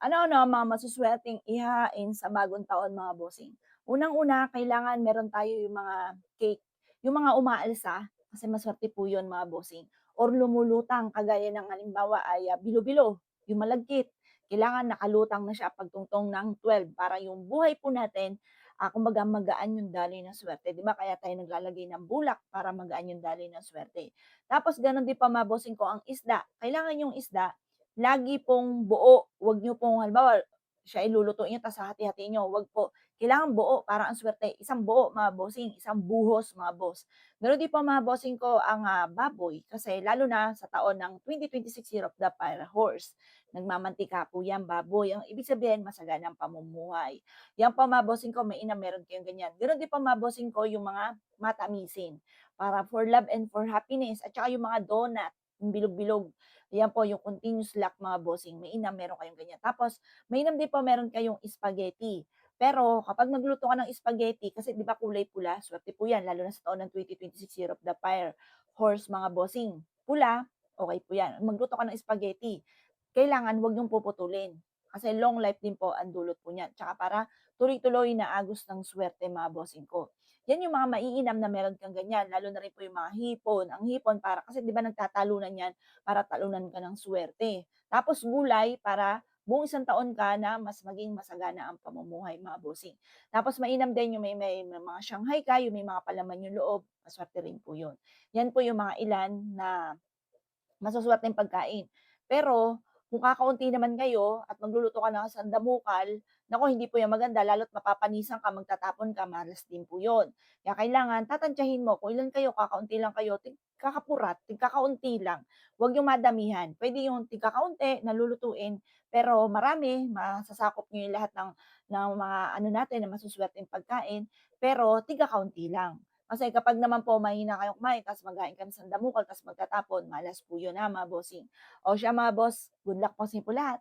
Ano-ano ang mga masuswerteng ihahain sa bagong taon mga bossing? Unang-una, kailangan meron tayo yung mga cake, yung mga umaalsa, kasi maswerte po yun mga bossing, or lumulutang kagaya ng halimbawa ay, bilo-bilo, yung malagkit. Kailangan nakalutang na siya pagtungtong ng 12 para yung buhay po natin, kumbaga magaan yung daloy ng swerte, 'di ba? Kaya tayo naglalagay ng bulak para magaan yung daloy ng swerte. Tapos gano'n din pa mga bossing ko ang isda, kailangan yung isda lagi pong buo, 'wag niyo pong halimbawa, siya ay lulutuin niyo ta's hahati-hatiin niyo, 'wag po. Kailangan buo para ang swerte, isang buo mga bossing, isang buhos mga boss. Gano'n din po mga bossing ko ang, baboy kasi lalo na sa taon ng 2026 Year of the Fire Horse. Nagmamantika po 'yan baboy, ang ibig sabihin masaganang pamumuhay. 'Yan po mga bossing ko, mainam meron kayong ganyan. Gano'n din po mga bossing ko yung mga matamisin, para for love and for happiness at saka yung mga donut, yung bilog-bilog. Ayan po yung continuous lock mga bossing, mainam meron kayong ganyan. Tapos mainam din po meron kayong spaghetti. Pero kapag nagluto ka ng spaghetti kasi 'di ba kulay pula, swerte po 'yan lalo na sa taon ng 2026 Year of the Fire Horse mga bossing. Pula, okey po 'yan. Magluto ka ng spaghetti, kailangan 'wag niyong puputulin. Kasi long life din po ang dulot po niyan, tsaka para tuloy-tuloy na agos ng swerte mga bossing ko. Yan yung mga maiinam na meron kang ganyan, lalo na rin po yung mga hipon. Ang hipon para kasi 'di ba nagtatalunan yan para talunan ka ng swerte. Tapos gulay para buong isang taon ka na mas maging masagana ang pamumuhay mga bossing. Tapos mainam din yung may mga Shanghai ka, yung may mga palaman yung loob, maswerte rin po yun. Yan po yung mga ilan na masuswerteng pagkain. Pero kung kakaunti naman kayo at magluluto ka ng sandamukal, naku hindi po 'yan maganda lalo't mapapanisan ka, magtatapon ka, malas din po 'yun. Kaya kailangan tatantyahin mo kung ilan kayo, kakaunti lang kayo, kakapurat, kakaunti lang. Huwag yung madamihan. Puwede yung kakaunti na lulutuin, pero marami, masasakop niyo yung lahat ng mga ano natin na masuswerteng pagkain, pero kakaunti lang. Kasi kapag naman po mahina kayong kumain tapos maghain ka ng sandamukal tapos magtatapon, malas po yun ha mga bossing. O siya mga boss, good luck po sa inyo po lahat.